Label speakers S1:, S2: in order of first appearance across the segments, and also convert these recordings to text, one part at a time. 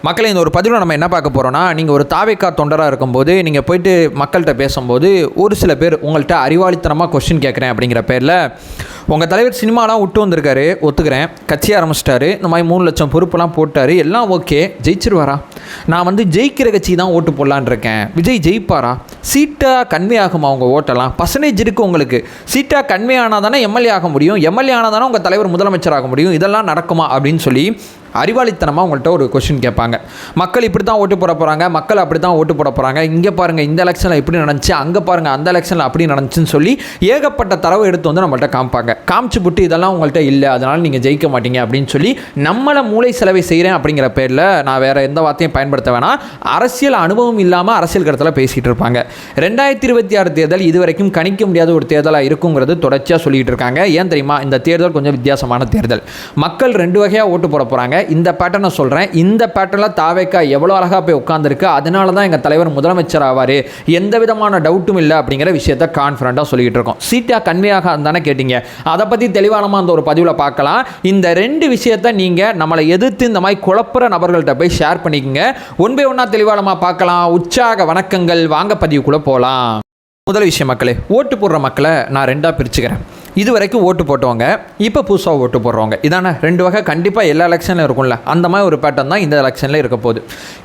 S1: மக்களை இந்த ஒரு பதிவில் நம்ம என்ன பார்க்க போகிறோம்னா, நீங்கள் ஒரு தாவேக்கா தொண்டராக இருக்கும்போது நீங்கள் போயிட்டு மக்கள்கிட்ட பேசும்போது ஒரு சில பேர் உங்கள்கிட்ட அறிவாளித்தனமாக கொஸ்டின் கேட்குறேன் அப்படிங்கிற பேரில் உங்கள் தலைவர் சினிமாலாம் விட்டு வந்திருக்காரு, ஒத்துக்கிறேன், கட்சி ஆரம்பிச்சிட்டாரு, இந்த மாதிரி 3 லட்சம் பொறுப்பெல்லாம் போட்டார், எல்லாம் ஓகே, ஜெயிச்சிருவாரா? நான் வந்து ஜெயிக்கிற கட்சி தான் ஓட்டு போடலான் இருக்கேன், விஜய் ஜெயிப்பாரா? சீட்டாக கன்வே ஆகுமா உங்கள் ஓட்டெல்லாம்? பர்சன்டேஜ் இருக்குது உங்களுக்கு, சீட்டாக கன்வே ஆனால் தானே எம்எல்ஏ ஆக முடியும், எம்எல்ஏ ஆனால் தானே உங்கள் தலைவர் முதலமைச்சர் ஆக முடியும், இதெல்லாம் நடக்குமா அப்படின்னு சொல்லி அறிவாளித்தனமாக உங்கள்கிட்ட ஒரு கொஸ்டின் கேட்பாங்க. மக்கள் இப்படி தான் ஓட்டு போட போகிறாங்க, மக்கள் அப்படி தான் ஓட்டு போட போகிறாங்க, இங்கே பாருங்கள் இந்த எலெக்ஷனில் இப்படி நடந்துச்சு, அங்கே பாருங்கள் அந்த எலெக்ஷனில் அப்படி நடந்துச்சுன்னு சொல்லி ஏகப்பட்ட தரவை எடுத்து வந்து நம்மள்ட்ட காமிப்பாங்க. காமிச்சு புட்டு இதெல்லாம் உங்கள்கிட்ட இல்லை, அதனால் நீங்கள் ஜெயிக்க மாட்டீங்க அப்படின்னு சொல்லி நம்மளை மூளை செலவை செய்கிறேன் அப்படிங்கிற பேரில் நான் வேறு எந்த வார்த்தையும் பயன்படுத்த வேணாம், அரசியல் அனுபவம் இல்லாமல் அரசியல் கருத்தில் பேசிகிட்டு இருப்பாங்க. 2026 தேர்தல் இதுவரைக்கும் கணிக்க முடியாத ஒரு தேர்தலாக இருக்குங்கிறது தொடர்ச்சியாக சொல்லிகிட்டு இருக்காங்க. ஏன் தெரியுமா? இந்த தேர்தல் கொஞ்சம் வித்தியாசமான தேர்தல். மக்கள் 2 வகையாக ஓட்டு போட போகிறாங்க. இந்த பேட்டர்னை சொல்கிறேன். இந்த பேட்டர்னில் தாவேக்கா எவ்வளோ அழகாக போய் உட்காந்துருக்கு, அதனால தான் எங்கள் தலைவர் முதலமைச்சர் ஆவார், எந்த விதமான டவுட்டும் இல்லை அப்படிங்கிற விஷயத்தை கான்ஃபிடண்ட்டாக சொல்லிக்கிட்டு இருக்கோம். சீட்டாக கன்வேயாக தானே கேட்டீங்க, அதை பற்றி தெளிவானமாக அந்த ஒரு பதிவில் பார்க்கலாம். இந்த 2 விஷயத்தை நீங்கள் நம்மளை எதிர்த்து இந்த மாதிரி குழப்புற நபர்கள்ட்ட போய் ஷேர் பண்ணிக்கோங்க. ஒன் பை ஒன்றா தெளிவானமாக பார்க்கலாம். உற்சாக வணக்கங்கள், வாங்க பதிவுக்குள்ளே போகலாம். முதல் விஷயம் மக்களே, ஓட்டு போடுற மக்களை நான் 2ஆக பிரிச்சுக்கிறேன். இது வரைக்கும் ஓட்டு போட்டவங்க, இப்போ புதுசாக ஓட்டு போடுறவங்க, இதானே 2 வகை கண்டிப்பாக எல்லா எலெக்ஷன்லையும் இருக்கும்ல, அந்த மாதிரி ஒரு பேட்டர்ன் தான் இந்த எலெக்ஷனில் இருக்க போகுது.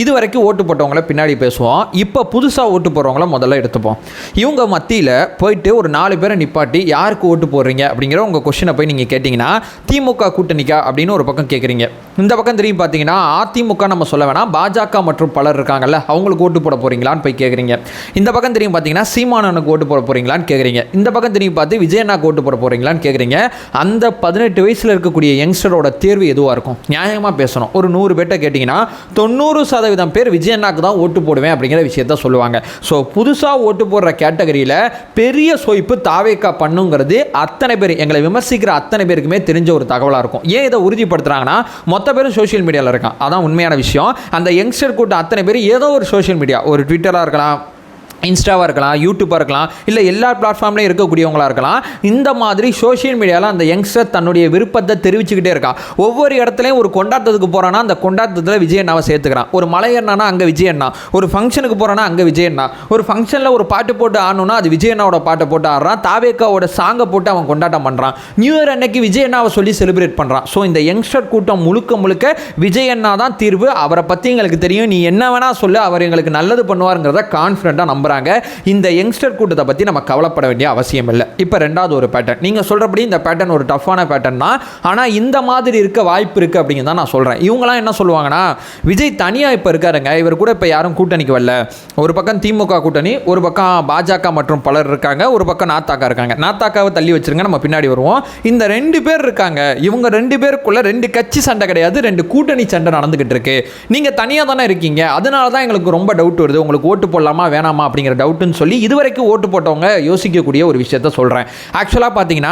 S1: இது வரைக்கும் ஓட்டு போட்டவங்கள பின்னாடி பேசுவோம், இப்போ புதுசாக ஓட்டு போடுறவங்கள முதல்ல எடுத்துப்போம். இவங்க மத்தியில் போயிட்டு ஒரு 4 பேரை நிப்பாட்டி யாருக்கு ஓட்டு போடுறீங்க அப்படிங்கிற உங்கள் கொஸ்டினை போய் நீங்கள் கேட்டிங்கன்னா, திமுக கூட்டணிக்கா அப்படின்னு ஒரு பக்கம் கேட்குறீங்க. இந்த பக்கம் திரும்பி பார்த்தீங்கன்னா அதிமுக நம்ம சொல்ல வேணாம், பாஜக மற்றும் பலர் இருக்காங்கல்ல, அவங்களுக்கு ஓட்டு போட போகிறீங்களான்னு போய் கேட்குறீங்க. இந்த பக்கம் திரும்பி பார்த்தீங்கன்னா சீமானனுக்கு ஓட்டு போட போகிறீங்களான்னு கேட்குறீங்க. இந்த பக்கம் திரும்பி பார்த்து விஜயண்ணாக்கு ஓட்டு போட போறீங்களான்னு கேட்குறீங்க. அந்த 18 வயசில் இருக்கக்கூடிய யங்ஸ்டரோட தேர்வு எதுவாக இருக்கும்? நியாயமாக பேசணும். ஒரு 100 பேர்ட்ட கேட்டிங்கன்னா 90% பேர் விஜயண்ணாக்கு தான் ஓட்டு போடுவேன் அப்படிங்கிற விஷயத்த சொல்லுவாங்க. ஸோ புதுசாக ஓட்டு போடுற கேட்டகரியில் பெரிய சோய்ப்பு தாவேக்கா பண்ணுங்கிறது அத்தனை பேர், எங்களை விமர்சிக்கிற அத்தனை பேருக்குமே தெரிஞ்ச ஒரு தகவலாக இருக்கும். ஏன் இதை உறுதிப்படுத்துகிறாங்கன்னா, மொத்த பேரும் சோஷியல் மீடியாவில் இருக்கான், அதான் உண்மையான விஷயம். அந்த யங்ஸ்டர் கூட்டம் அத்தனை பேர் ஏதோ ஒரு சோஷியல் மீடியா, ஒரு ட்விட்டராக இருக்கலாம், இன்ஸ்டாவாக இருக்கலாம், யூடியூப்பாக இருக்கலாம், இல்லை எல்லா பிளாட்ஃபார்ம்லையும் இருக்கக்கூடியவங்களாக இருக்கலாம். இந்த மாதிரி சோஷியல் மீடியாவில் அந்த யங்ஸ்டர் தன்னுடைய விருப்பத்தை தெரிவிச்சுக்கிட்டே இருக்கான். ஒவ்வொரு இடத்துலையும் ஒரு கொண்டாட்டத்துக்கு போகிறான்னா அந்த கொண்டாட்டத்தில் விஜயண்ணாவை சேர்த்துக்கிறான். ஒரு மலையண்ணானா அங்கே விஜயண்ணா, ஒரு ஃபங்க்ஷனுக்கு போகிறானா அங்கே விஜயண்ணா, ஒரு ஃபங்க்ஷனில் ஒரு பாட்டு போட்டு ஆடணுன்னா அது விஜயண்ணாவோட பாட்டை போட்டு ஆடுறான், தாவேக்காவோட சாங்கை போட்டு அவன் கொண்டாட்டம் பண்ணுறான். நியூ இயர் அன்னைக்கு விஜயண்ணாவை சொல்லி செலிப்ரேட் பண்ணுறான். ஸோ இந்த யங்ஸ்டர் கூட்டம் முழுக்க விஜயண்ணா தான் தீர்வு. அவரை பற்றி எங்களுக்கு தெரியும், நீ என்ன வேணால் சொல்லு, அவர் எங்களுக்கு நல்லது பண்ணுவாருங்கிறத கான்ஃபிடண்ட்டாக நம்புறாங்க. இந்த யங்ஸ்டர் கூட்டத்தை பற்றி நம்ம கவலைப்பட வேண்டிய அவசியம் இல்லை. இப்போ 2வது ஒரு பேட்டர்ன், நீங்கள் சொல்கிறபடி இந்த பேட்டர்ன் ஒரு டஃப்பான பேட்டர்ன் தான், ஆனால் இந்த மாதிரி இருக்க வாய்ப்பு இருக்குது அப்படிங்கிறத நான் சொல்கிறேன். இவங்களாம் என்ன சொல்லுவாங்கன்னா, விஜய் தனியாக இப்போ இருக்காருங்க, இவர் கூட இப்போ யாரும் கூட்டணிக்கு வரல, ஒரு பக்கம் திமுக கூட்டணி, ஒரு பக்கம் பாஜக மற்றும் பலர் இருக்காங்க, ஒரு பக்கம் நாத்தாக்கா இருக்காங்க, நாத்தாக்காவை தள்ளி வச்சிருங்க, நம்ம பின்னாடி வருவோம். இந்த 2 பேர் இருக்காங்க, இவங்க 2 பேருக்குள்ள 2 கட்சி சண்டை கிடையாது, 2 கூட்டணி சண்டை நடந்துகிட்டு இருக்கு. நீங்கள் தனியாக தானே இருக்கீங்க, அதனால தான் எங்களுக்கு ரொம்ப டவுட் வருது, உங்களுக்கு ஓட்டு போடலாமா வேணாமா அப்படிங்கிற டவுட்னு சொல்லி இதுவரைக்கும் ஓட்டு போட்டவங்க யோசிக்கக்கூடிய ஒரு விஷயத்த சொல்கிறேன். ஆக்சுவலாக பார்த்தீங்கன்னா,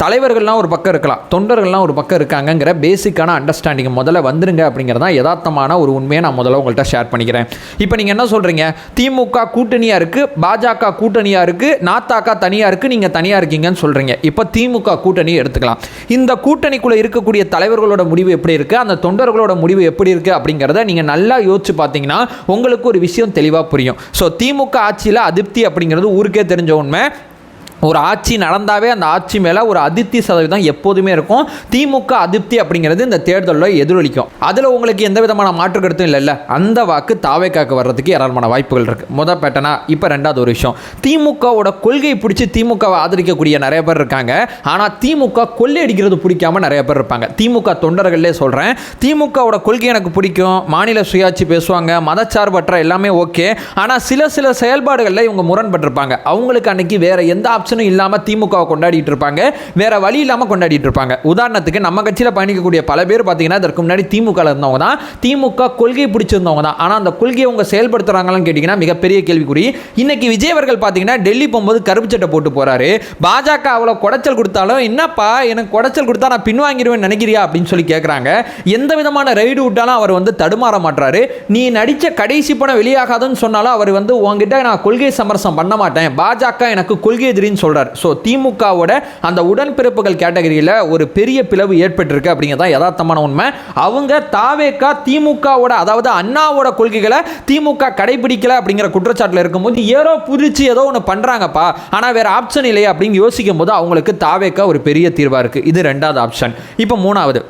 S1: தலைவர்கள்லாம் ஒரு பக்கம் இருக்கலாம், தொண்டர்கள்லாம் ஒரு பக்கம் இருக்காங்கங்கிற பேசிக்கான அண்டர்ஸ்டாண்டிங் முதல்ல வந்துருங்க அப்படிங்கிறதான் யதார்த்தமான ஒரு உண்மையை நான் முதல்ல உங்கள்கிட்ட ஷேர் பண்ணிக்கிறேன். இப்போ நீங்கள் என்ன சொல்கிறீங்க? திமுக கூட்டணியாக இருக்குது, பாஜக கூட்டணியாக இருக்குது, நாத்தாக்கா தனியாக இருக்குது, நீங்கள் தனியாக இருக்கீங்கன்னு சொல்கிறீங்க. இப்போ திமுக கூட்டணி எடுத்துக்கலாம். இந்த கூட்டணிக்குள்ளே இருக்கக்கூடிய தலைவர்களோட முடிவு எப்படி இருக்குது, அந்த தொண்டர்களோட முடிவு எப்படி இருக்குது அப்படிங்கிறத நீங்கள் நல்லா யோசிச்சு பார்த்தீங்கன்னா உங்களுக்கு ஒரு விஷயம் தெளிவாக புரியும். ஸோ திமுக ஆட்சியில் அதிருப்தி அப்படிங்கிறது ஊருக்கே தெரிஞ்ச உண்மை. ஒரு ஆட்சி நடந்தாவே அந்த ஆட்சி மேலே ஒரு அதிருப்தி சதவீதம் எப்போதுமே இருக்கும். திமுக அதிருப்தி அப்படிங்கிறது இந்த தேர்தலில் எதிரொலிக்கும். அதில் உங்களுக்கு எந்த விதமான மாற்று கருத்தும் இல்லைல்ல. அந்த வாக்கு தாவேக்காக்கு வர்றதுக்கு ஏராளமான வாய்ப்புகள் இருக்குது. முதல் பேட்டனா. இப்போ 2வது ஒரு விஷயம், திமுகவோட கொள்கையை பிடிச்சி திமுகவை ஆதரிக்கக்கூடிய நிறைய பேர் இருக்காங்க. ஆனால் திமுக கொள்ளை அடிக்கிறது பிடிக்காம நிறைய பேர் இருப்பாங்க. திமுக தொண்டர்களே சொல்கிறேன், திமுகவோட கொள்கை எனக்கு பிடிக்கும், மாநில சுயாட்சி பேசுவாங்க, மதச்சார்பற்ற எல்லாமே ஓகே, ஆனால் சில செயல்பாடுகளில் இவங்க முரண்பட்டிருப்பாங்க. அவங்களுக்கு அன்னைக்கு வேற எந்த ஆப்ஷனும் இல்லாமல் திமுகவை கொண்டாடிட்டு இருப்பாங்க, வேற வழி இல்லாமல் கொண்டாடிட்டு இருப்பாங்க. உதாரணத்துக்கு நம்ம கட்சியில் பயணிக்கக்கூடிய பல பேர் பார்த்தீங்கன்னா இதற்கு முன்னாடி திமுக இருந்தவங்க தான், திமுக கொள்கையை பிடிச்சிருந்தவங்க தான். ஆனால் அந்த கொள்கையை அவங்க செயல்படுத்துறாங்களான்னு கேட்டிங்கன்னா மிகப்பெரிய கேள்விக்குறி. இன்னைக்கு விஜய் அவர்கள் பார்த்தீங்கன்னா டெல்லி போகும்போது கருப்பு சட்டை போட்டு போறாரு. பாஜக அவ்வளோ குடைச்சல் கொடுத்தாலும், என்னப்பா எனக்கு குடைச்சல் கொடுத்தா நான் பின்வாங்கிடுவேன் நினைக்கிறியா அப்படின்னு சொல்லி கேட்குறாங்க. எந்த விதமான ரைடு விட்டாலும் அவர் வந்து தடுமாற மாட்டாரு. நீ நடித்த கடைசி படம் வெளியாகாதுன்னு சொன்னாலும் அவர் வந்து உங்ககிட்ட நான் கொள்கை சமரசம் பண்ண மாட்டேன், பாஜக எனக்கு கொள்கை எதிரின்னு அப்படின்னு சொல்றாரு. ஸோ திமுகவோட அந்த உடன்பிறப்புகள் கேட்டகரியில் ஒரு பெரிய பிளவு ஏற்பட்டிருக்கு அப்படிங்கிறதா யதார்த்தமான உண்மை. அவங்க தாவேகா திமுகவோட, அதாவது அண்ணாவோட கொள்கைகளை திமுக கடைபிடிக்கல அப்படிங்கிற குற்றச்சாட்டில் இருக்கும்போது ஏதோ புரிச்சு ஏதோ ஒன்று பண்றாங்கப்பா, ஆனால் வேற ஆப்ஷன் இல்லையா அப்படின்னு யோசிக்கும் போது அவங்களுக்கு தாவேகா ஒரு பெரிய தீர்வா இருக்கு. இது ரெண்டாவது ஆப்ஷன். இப்போ மூணாவது,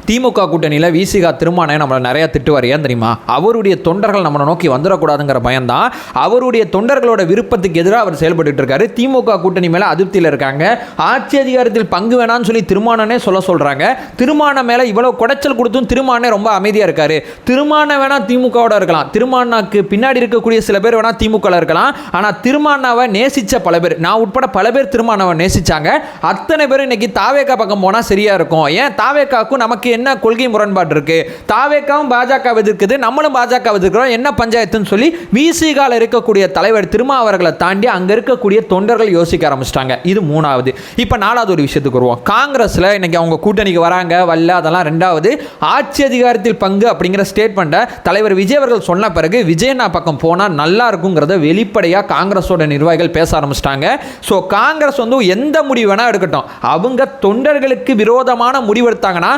S1: திமுக கூட்டணியில் விசிகா திருமானை நம்மளை நிறையா திட்டுவார். ஏன் தெரியுமா? அவருடைய தொண்டர்கள் நம்மளை நோக்கி வந்துடக்கூடாதுங்கிற பயம்தான். அவருடைய தொண்டர்களோட விருப்பத்துக்கு எதிராக அவர் செயல்பட்டு இருக்காரு. திமுக கூட்டணி மேலே அதிருப்தியில் இருக்காங்க. ஆட்சி அதிகாரத்தில் பங்கு வேணான்னு சொல்லி திருமானனே சொல்கிறாங்க. திருமான மேலே இவ்வளோ குடைச்சல் கொடுத்தும் திருமானே ரொம்ப அமைதியாக இருக்காரு. திருமான வேணா திமுகவோட இருக்கலாம், திருமானாக்கு பின்னாடி இருக்கக்கூடிய சில பேர் வேணா திமுகவில் இருக்கலாம், ஆனால் திருமானாவை நேசித்த பல பேர், நான் உட்பட பல பேர் திருமானாவை நேசிச்சாங்க. அத்தனை பேர் இன்னைக்கு தாவேகா பக்கம் போனால் சரியா இருக்கும். ஏன் தாவேகாவுக்கும் நமக்கு என்ன கொள்கை முரண்பாடு இருக்கு? தாவேகாவும் பாஜக எதிர்க்குது, நம்மளும் பாஜக எதிர்க்கிறோம், என்ன பஞ்சாயத்துன்னு சொல்லி விசிகால இருக்கக்கூடிய தலைவர் திருமாவர்களை தாண்டி அங்க இருக்கக்கூடிய தொண்டர்கள் யோசிக்க ஆரம்பிச்சிட்டாங்க. இது மூணாவது. இப்ப நாலாவது ஒரு விஷயத்துக்கு வருவோம். காங்கிரஸ்ல இன்னைக்கு அவங்க கூட்டணிக்கு வராங்க வரல அதெல்லாம் ரெண்டாவது. ஆட்சி அதிகாரத்தில் பங்கு அப்படிங்கிற ஸ்டேட்மெண்ட்டை தலைவர் விஜய் அவர்கள் சொன்ன பிறகு விஜயண்ணா பக்கம் போனா நல்லா இருக்குங்கிறத வெளிப்படையா காங்கிரஸோட நிர்வாகிகள் பேச ஆரம்பிச்சிட்டாங்க. ஸோ காங்கிரஸ் எந்த முடிவு வேணா எடுக்கட்டும், அவங்க தொண்டர்களுக்கு விரோதமான முடிவு எடுத்தாங்கன்னா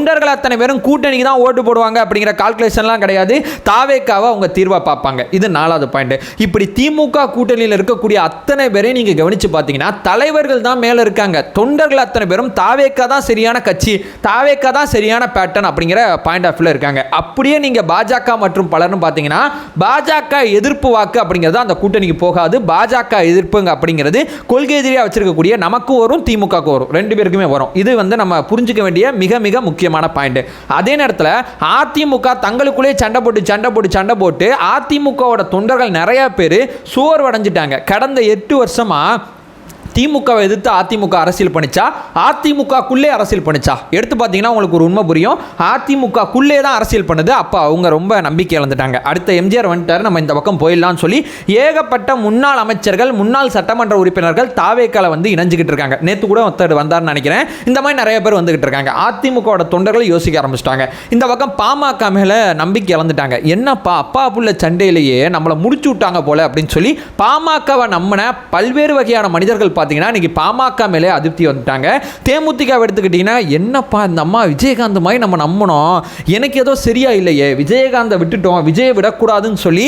S1: தொண்டர்கள் அத்தனை பேரும் கூட்டணிக்கு தான் ஓட்டு போடுவாங்க அப்படிங்கிற கால்குலேஷன்லாம் கிடையாது. தாவேக்காவை அவங்க தீர்வா பார்ப்பாங்க. இது நாலாவது பாயிண்ட். இப்படி திமுக கூட்டணியில் இருக்கக்கூடிய அத்தனை பேரையும் நீங்க கவனிச்சு பார்த்தீங்கன்னா தலைவர்கள் தான் மேல இருக்காங்க, தொண்டர்கள் அத்தனை பேரும் தாவேக்கா தான் சரியான கட்சி, தாவேக்கா தான் சரியான பேட்டர்ன் அப்படிங்கிற பாயிண்ட் ஆஃப் வியூல இருக்காங்க. அப்படியே நீங்க பாஜக மற்றும் பலரும் பார்த்தீங்கன்னா பாஜக எதிர்ப்பு வாக்கு அப்படிங்கிறது அந்த கூட்டணிக்கு போகாது. பாஜக எதிர்ப்புங்க அப்படிங்கிறது கொள்கை எதிரியா வச்சிருக்கக்கூடிய நமக்கும் வரும், திமுகவுக்கு வரும், ரெண்டு பேருக்குமே வரும். இது நம்ம புரிஞ்சுக்க வேண்டிய மிக மிக முக்கியமான பாயிண்ட். அதே நேரத்தில் அதிமுக தங்களுக்குள்ளே சண்டை போட்டு அதிமுகவோட தொண்டர்கள் நிறைய பேர் சோர்வடைஞ்சிட்டாங்க. கடந்த 8 வருஷமா திமுகவை எதிர்த்து அதிமுக அரசியல் பண்ணிச்சா, அதிமுகக்குள்ளே அரசியல் பண்ணிச்சா? எடுத்து பார்த்தீங்கன்னா உங்களுக்கு ஒரு உண்மை புரியும். அதிமுகக்குள்ளே தான் அரசியல் பண்ணுது. அப்போ அவங்க ரொம்ப நம்பிக்கை இழந்துட்டாங்க. அடுத்த எம்ஜிஆர் வந்துட்டார், நம்ம இந்த பக்கம் போயிடலாம்னு சொல்லி ஏகப்பட்ட முன்னாள் அமைச்சர்கள், முன்னாள் சட்டமன்ற உறுப்பினர்கள் தாவேக்கால இணைஞ்சிக்கிட்டு இருக்காங்க. நேற்று கூட ஒருத்தர் வந்தார்னு நினைக்கிறேன். இந்த மாதிரி நிறைய பேர் வந்துகிட்டு இருக்காங்க. அதிமுகவோட தொண்டர்கள் யோசிக்க ஆரம்பிச்சிட்டாங்க. இந்த பக்கம் பாமக மேலே நம்பிக்கை இழந்துட்டாங்க. என்னப்பா அப்பா புள்ள சண்டையிலேயே நம்மளை முடிச்சு விட்டாங்க போல அப்படின்னு சொல்லி பாமகவை நம்பின பல்வேறு வகையான மனிதர்கள் பார்த்தீங்கன்னா இன்னைக்கு பாமக மேலே அதிருப்தி வந்துட்டாங்க. தேமுதிக எடுத்துக்கிட்டீங்கன்னா என்னப்பா இந்த அம்மா விஜயகாந்த் மாதிரி நம்ம நம்பணும், எனக்கு ஏதோ சரியா இல்லையே, விஜயகாந்தை விட்டுட்டோம், விஜயை விடக்கூடாதுன்னு சொல்லி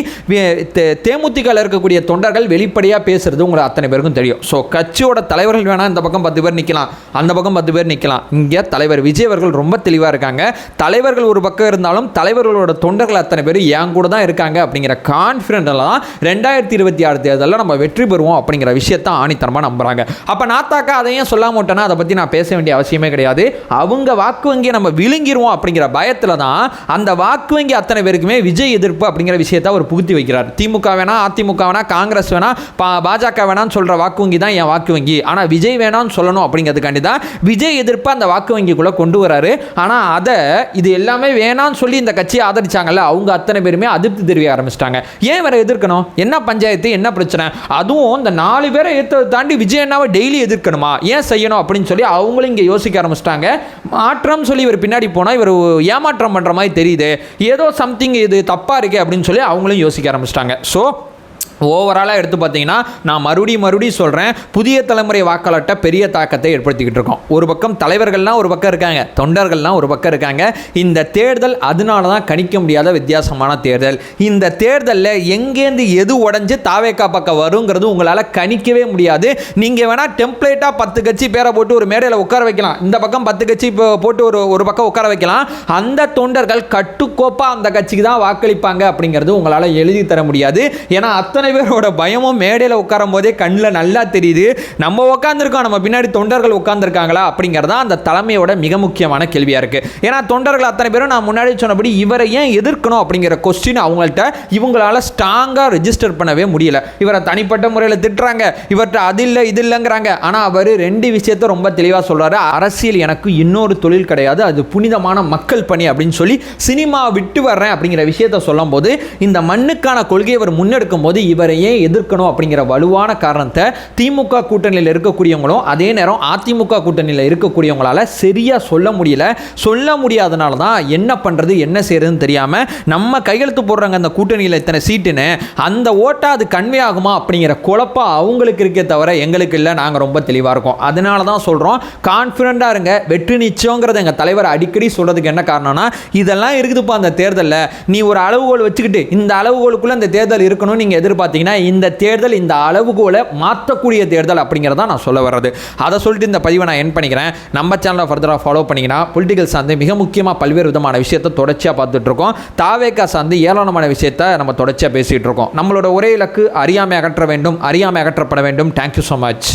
S1: தேமுதிகவில் இருக்கக்கூடிய தொண்டர்கள் வெளிப்படையாக பேசுறது உங்களுக்கு அத்தனை பேருக்கும் தெரியும். ஸோ கட்சியோட தலைவர்கள் வேணா இந்த பக்கம் 10 பேர் நிற்கலாம், அந்த பக்கம் 10 பேர் நிற்கலாம். இங்கே தலைவர் விஜய் அவர்கள் ரொம்ப தெளிவாக இருக்காங்க. தலைவர்கள் ஒரு பக்கம் இருந்தாலும் தலைவர்களோட தொண்டர்கள் அத்தனை பேர் என் கூட தான் இருக்காங்க அப்படிங்கிற கான்ஃபிடென்ட்ல தான் 2026 தேர்தலில் நம்ம வெற்றி பெறுவோம் அப்படிங்கிற விஷயத்தை ஆணித்தரமாக நம்புறாங்க. அப்ப நாத்தாக்கா அதையும் சொல்லாம விட்டனா அதை பத்தி நான் பேச வேண்டிய அவசியமே கிடையாது. அவங்க வாக்கு வங்கியை நம்ம விழுங்கிடுவோம் அப்படிங்கிற பயத்துல தான் அந்த வாக்கு வங்கி அத்தனை பேருக்குமே விஜய் எதிர்ப்பு அப்படிங்கிற விஷயத்தை அவர் புகுத்தி வைக்கிறார். திமுக வேணா, அதிமுக வேணா, காங்கிரஸ் வேணா, பாஜக வேணான்னு சொல்ற வாக்கு வங்கி தான் என் வாக்கு வங்கி, ஆனா விஜய் வேணான்னு சொல்லணும் அப்படிங்கிறதுக்காண்டி தான் விஜய் எதிர்ப்பு அந்த வாக்கு வங்கிக்குள்ள கொண்டு வராரு. ஆனா அதை இது எல்லாமே வேணான்னு சொல்லி இந்த கட்சியை ஆதரிச்சாங்கல்ல, அவங்க அத்தனை பேருமே அதிருப்தி தெரிவிக்க ஆரம்பிச்சிட்டாங்க. ஏன் வேற எதிர்க்கணும்? என்ன பஞ்சாயத்து, என்ன பிரச்சனை? அதுவும் இந்த 4 பேரை ஏற்றதை தாண்டி விஜயண்ணாவை டெய்லி எதிர்க்கணுமா, ஏன் செய்யணும் அப்படின்னு சொல்லி அவங்களும் இங்கே யோசிக்க ஆரம்பிச்சிட்டாங்க. மாற்றம் சொல்லி இவர் பின்னாடி போனால் இவர் ஏமாற்றம் பண்ணுற மாதிரி தெரியுது, ஏதோ சம்திங் இது தப்பாக இருக்கே அப்படின்னு சொல்லி அவங்களும் யோசிக்க ஆரம்பிச்சிட்டாங்க. ஸோ ஓவராலாக எடுத்து பார்த்தீங்கன்னா நான் மறுபடியும் சொல்கிறேன், புதிய தலைமுறை வாக்காளர்கிட்ட பெரிய தாக்கத்தை ஏற்படுத்திக்கிட்டு இருக்கோம். ஒரு பக்கம் தலைவர்கள்லாம் ஒரு பக்கம் இருக்காங்க, தொண்டர்கள்லாம் ஒரு பக்கம் இருக்காங்க. இந்த தேர்தல் அதனால தான் கணிக்க முடியாத வித்தியாசமான தேர்தல். இந்த தேர்தலில் எங்கேருந்து எது உடஞ்சி தாவேக்கா பக்கம் வருங்கிறது உங்களால் கணிக்கவே முடியாது. நீங்கள் வேணால் டெம்ப்ளேட்டாக 10 கட்சி பேரை போட்டு ஒரு மேடையில் உட்கார வைக்கலாம், இந்த பக்கம் 10 கட்சி போட்டு ஒரு பக்கம் உட்கார வைக்கலாம். அந்த தொண்டர்கள் கட்டுக்கோப்பாக அந்த கட்சிக்கு தான் வாக்களிப்பாங்க அப்படிங்கிறது உங்களால் எழுதி தர முடியாது. ஏன்னா அத்தனை பேரோட பயமும் மேடையில் உட்காரும் போதே கண்ணில் நல்லா தெரியுது. நம்ம உட்காந்துருக்கோம், நம்ம பின்னாடி தொண்டர்கள் உட்காந்துருக்காங்களா அப்படிங்கிறதா அந்த தலைமையோட மிக முக்கியமான கேள்வியாக இருக்கு. ஏன்னா தொண்டர்கள் அத்தனை பேரும் நான் முன்னாடி சொன்னபடி இவரை ஏன் எதிர்க்கணும் அப்படிங்கிற கொஸ்டின் அவங்கள்ட்ட இவங்களால ஸ்ட்ராங்காக ரெஜிஸ்டர் பண்ணவே முடியல. இவரை தனிப்பட்ட முறையில் திட்டுறாங்க, இவர்கிட்ட அது இல்லை இது இல்லைங்கிறாங்க. ஆனால் அவர் 2 விஷயத்தை ரொம்ப தெளிவாக சொல்றாரு. அரசியல் எனக்கு இன்னொரு தொழில் கிடையாது, அது புனிதமான மக்கள் பணி அப்படின்னு சொல்லி சினிமா விட்டு வர்றேன் அப்படிங்கிற விஷயத்தை சொல்லும் போது இந்த மண்ணுக்கான கொள்கையை அவர் முன்னெடுக்கும் போது இவரை ஏன் எதிர்க்கணும் அப்படிங்கிற வலுவான காரணத்தை திமுக கூட்டணியில் இருக்கக்கூடியவங்களும் அதே நேரம் அதிமுக கூட்டணியில் இருக்கக்கூடியவங்களால சரியா சொல்ல முடியாதனால தான் என்ன பண்றது என்ன செய்யறதுன்னு தெரியாம நம்ம கையெழுத்து போடுறாங்க அந்த கூட்டணியில் இத்தனை சீட்டுன்னு, அந்த ஓட்டா அது கன்வே ஆகுமா அப்படிங்கிற குழப்பம் அவங்களுக்கு இருக்கே தவிர எங்களுக்கு இல்லை. நாங்கள் ரொம்ப தெளிவாக இருக்கோம். அதனால தான் சொல்கிறோம், கான்ஃபிடண்டாக இருங்க, வெற்றி நிச்சயங்கிறது எங்கள் தலைவர் அடிக்கடி சொல்கிறதுக்கு என்ன காரணம்னா, இதெல்லாம் இருக்குதுப்பா அந்த தேர்தலில், நீ ஒரு அளவுகோல் வச்சுக்கிட்டு இந்த அளவுகோலுக்குள்ளே இந்த தேர்தல் இருக்கணும்னு நீங்கள் எதிர்பார்த்தீங்கன்னா இந்த தேர்தல் இந்த அளவுகோலை மாற்றக்கூடிய தேர்தல் அப்படிங்கிறத நான் சொல்ல வர்றது. அதை சொல்லிட்டு இந்த பதிவை நான் என் பண்ணிக்கிறேன். நம்ம சேனலை ஃபர்தராக ஃபாலோ பண்ணிங்கன்னா பொலிட்டிக்கல் சார்ந்து மிக முக்கியமாக பல்வேறு விதமான விஷயத்தை தொடர்ச்சியாக பார்த்துட்டு இருக்கோம். தாவேக்கா சார்ந்து ஏராளமான விஷயத்தை நம்ம தொடர்ச்சியாக பேசிகிட்டு இருக்கோம். நம்மளோட ஒரே இலக்கு அறியாமை அகற்ற வேண்டும், அறியாமை அகற்றப்பட வேண்டும். Thank you so much.